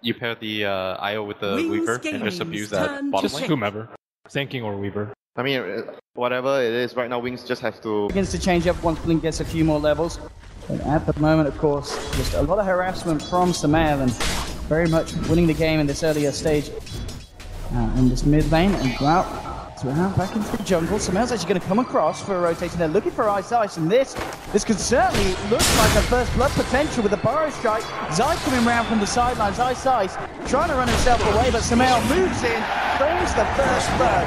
You pair the IO with the Weaver and just abuse that bottom lane? Whomever. Sanking or Weaver. I mean, whatever it is, right now Wings just have to... Begins to change up once Blink gets a few more levels. And at the moment, of course, just a lot of harassment from Samael and very much winning the game in this earlier stage. In this mid lane, and go out. So we're now back into the jungle. Samael's actually going to come across for a rotation. They're looking for Ice, and this could certainly look like a first blood potential with the Burrow Strike. Zai coming around from the sidelines. Ice trying to run himself away, but Samael moves in, claims the first blood,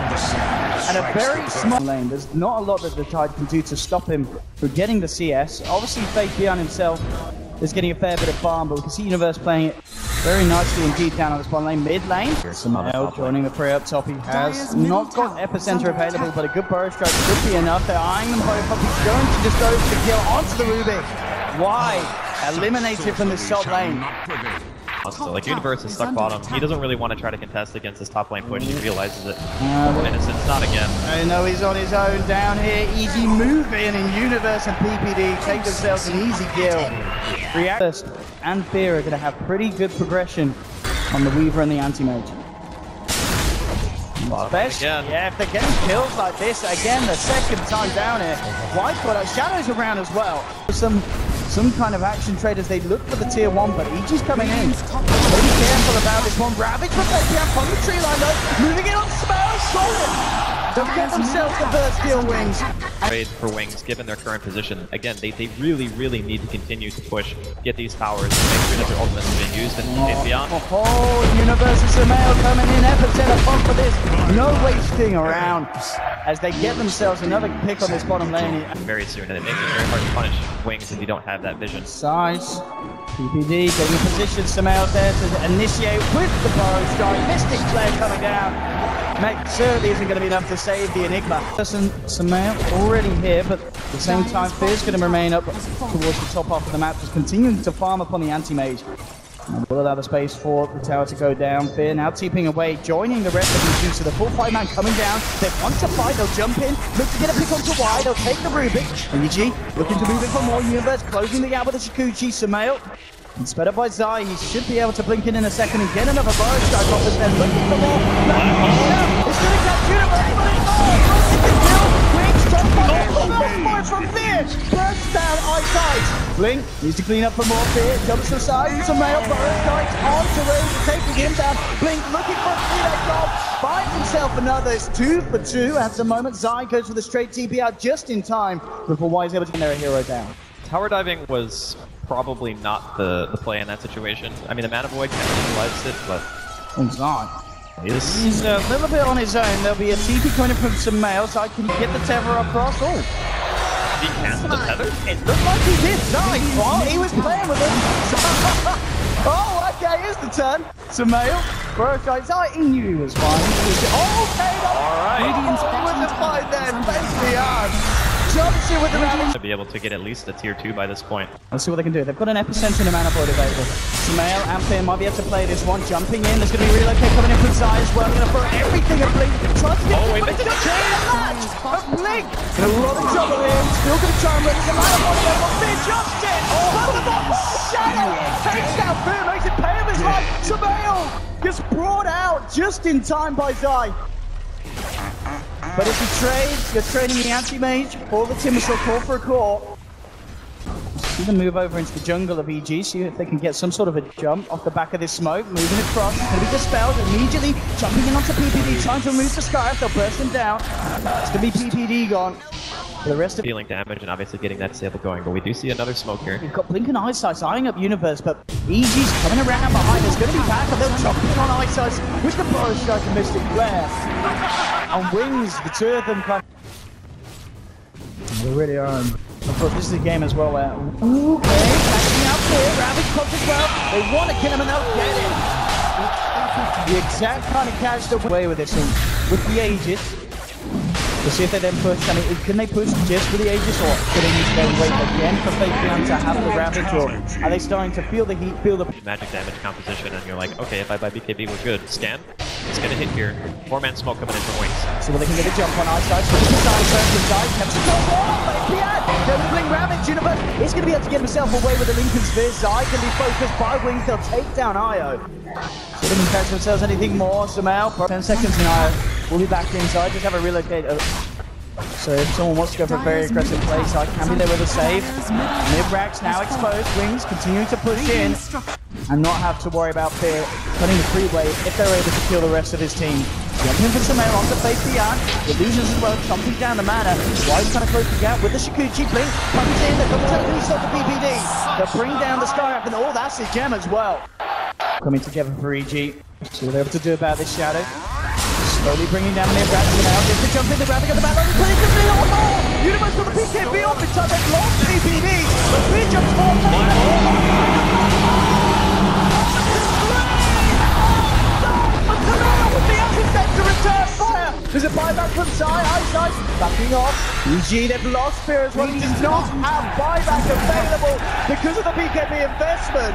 and a very small lane. There's not a lot that the Tide can do to stop him from getting the CS. Obviously, Fake Beyond himself is getting a fair bit of farm, but we can see Universe playing it very nicely indeed down on this bottom lane. Mid lane, Samael joining the fray up top. He has not got Epicenter available, but a good Burrow Strike could be enough. They're eyeing them both up. He's going to just go for the kill onto the Rubik. Why? Eliminated from this top lane. So, like, Universe is stuck bottom. He doesn't really want to try to contest against this top lane push. He realizes it. Innocent's not again. I know he's on his own down here. Easy move in, and Universe and PPD take themselves an easy kill. React and Fear are going to have pretty good progression on the Weaver and the Anti-Mage. Yeah, if they're getting kills like this, again, the second time down here. White got Shadows around as well. Some kind of action traders, they look for the tier 1, but EG's coming in. Be careful about this one. Ravage protecting up on the tree line though. Moving it on Smash, solid. They'll get themselves the first kill, Wings. Trade for Wings, given their current position. Again, they really need to continue to push, get these towers, and make sure that their ultimates are being used and beyond. Oh, Universe and Samael coming in, Epicenter pump for this. No wasting around as they get themselves another pick on this bottom lane. Very soon, and it makes it very hard to punish Wings if you don't have that vision. Size, PPD getting in position, Samael there to initiate with the Burrow Strike. Mystic Flare coming down. Mech certainly isn't going to be enough to save the Enigma. Samael already here, but at the same time, Fear's going to remain up towards the top half of the map, just continuing to farm upon the Anti-Mage. Will allow the space for the tower to go down. Fear now tipping away, joining the rest of the team. So the full 5-man coming down. They want to fight, they'll jump in, look to get a pick onto Y, they'll take the Rubik. EG looking to move in for more. Universe closing the gap with the Shikuchi. Samael, and sped up by Zai, he should be able to blink in a second and get another Burrow Strike off as they're looking for more. It's going to catch Universe, but it's not. Wings trying to from Fear. Burst down Ice. Blink needs to clean up for more. Fear jumps to the side. Samael, Burrow Strikes onto Rage, taking him down. Blink looking for a 3-leg drop. Finds himself another. It's 2 for 2 at the moment. Zai goes for the straight TP out just in time before Y is able to get their hero down. Tower diving was probably not the play in that situation. I mean, the Mana Void kind of utilized it, but... He's a little bit on his own. There'll be a TP coming from Samael, so I can get the tether across. Oh! Did he cancel the tether? It looked like he did. Nice! He was playing with it. Oh, okay, here's the turn. Samael, Burrow Strike. He knew he was fine. Okay, alright. He wasn't fine then. Face beyond. Jumps in with the rally. To be able to get at least a tier 2 by this point. Let's see what they can do. They've got an Epicenter and a Mana Void available. Samael and Fear might be able to play this one. Jumping in. There's going to be relocate coming in from Zai as well. Going to throw everything at Blink. Tries to get the match. But Blink in a lot of trouble here. Still going to try and run the Mana Void there. But Fear jumps in. But the bottom Shadow takes down Fear. Makes it pay him his life. Samael gets brought out just in time by Zai. But if you trade, you're trading the Anti-Mage for the Timbersaw, call for a core. See them move over into the jungle of EG, see if they can get some sort of a jump off the back of this smoke. Moving across, it's going to be dispelled, immediately jumping in onto PPD, trying to remove the Scarf, they'll burst him down. It's going to be PPD gone. For the rest of dealing damage and obviously getting that disable going, but we do see another smoke here. We've got Blink and Ice eyeing up Universe, but EG's coming around behind. There's going to be backup. They'll jump in on Ice with the Burrow Strike and Mystic Flare. And Wings, the two of them come. They really are. Of course, this is a game as well where catching out here, Ravage comes as well. They want to kill him and they'll get him. The exact kind of catch that away with this one with the Aegis. To see if they then push. I mean, can they push just for the Aegis, or do they need to then wait again for Fake Beyond to have the Ravage, or are they starting to feel the heat, feel the magic damage composition, and you're like, okay, if I buy BKB, we're good. Scan, it's gonna hit here. 4-man smoke coming in from Wings. So they can get a jump on Ice. So the side turns with Zai, catches the ball, Fake Beyond! They're Blink Ravage, Universe, He's going to be able to get himself away with the Lincoln Sphere. Zai can be focused by Wings. They'll take down Io. So they can catch themselves anything more somehow. 10 seconds and Io will be back inside. Just have a relocate. So if someone wants to go for a very aggressive play, Zai can be there with a save. Mid-racks now exposed. Wings continuing to push in and not have to worry about fear cutting the freeway if they're able to kill the rest of his team. Jumping for Sumail on the face beyond. Illusions as well, chomping down the mana. Wise trying to close the gap with the Shikuchi blink. Comes in, they're going to tell the stop the PPD. They'll bring down the Skyrack and oh, that's his gem as well. Coming together for EG. See what they're able to do about this Shadow. Slowly bringing down the mid-rack now. Gets the jump in the graphic at the back line. He's putting the B on more. Universe got the PKB off in time. They've lost PPD. But B jumps forward. There's a buyback from Zai. Zai backing off. EG, they've lost Fear as well. He does not have buyback available because of the BKB investment.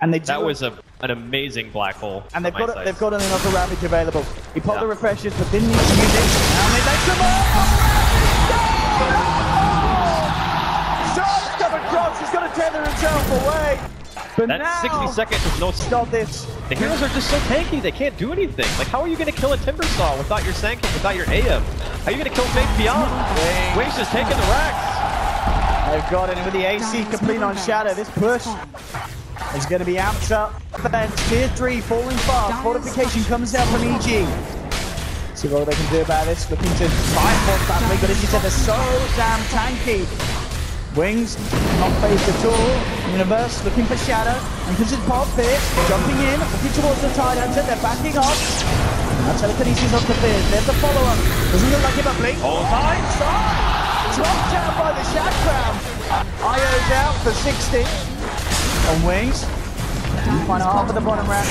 And they that was an amazing black hole. And they've got another Ravage available. He popped the refreshers, but didn't need to use it. Now they make some more. Zai's come across. He's going to tether himself away. But that now, 60 seconds is no stop this. The heroes are just so tanky, they can't do anything. Like, how are you going to kill a Timbersaw without your Sand King, without your AM? How are you going to kill Fake Beyond? Wings just taking the racks. They've got it with the AC complete on Shadow. This push is going to be amped up. Tier 3 falling fast. Fortification comes down from EG. See what they can do about this. Looking to fight for that league, but as you said, they're so damn tanky. Wings, not phased at all. Universe looking for Shadow. And this is Pop Fear, jumping in, looking towards the Tide Hunter. They're backing off. Now telekinesis off the Fear. There's the follow-up. Doesn't look like it, but Blink. All time. Dropped down by the Shad Crown. Io's out for 60. On Wings. Find half of the bottom rack.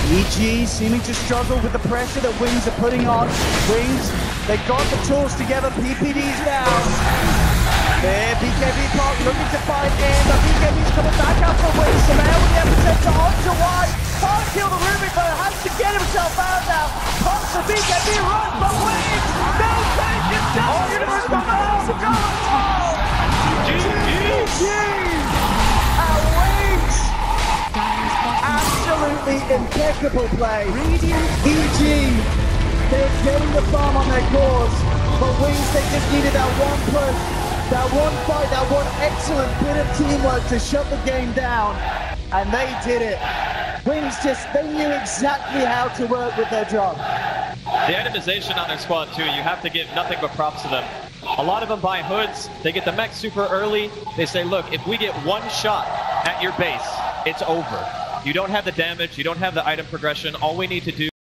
EG seeming to struggle with the pressure that Wings are putting on. Wings, they got the tools together. PPD's down. There, BKB Park looking to fight in, but BKB's coming back out for Wings. Sumail with the epicenter onto Wise. Can't kill the Rubik, but has to get himself out now. Pops the BKB run, but Wings, no take it down. Universe come out, go GG! And Wings, absolutely impeccable play. EG, they're getting the farm on their course, but Wings, they just needed that one push. That one fight, that one excellent bit of teamwork to shut the game down, and they did it. Wings they knew exactly how to work with their job. The itemization on their squad too, you have to give nothing but props to them. A lot of them buy hoods, they get the mech super early, they say, look, if we get one shot at your base, it's over. You don't have the damage, you don't have the item progression, all we need to do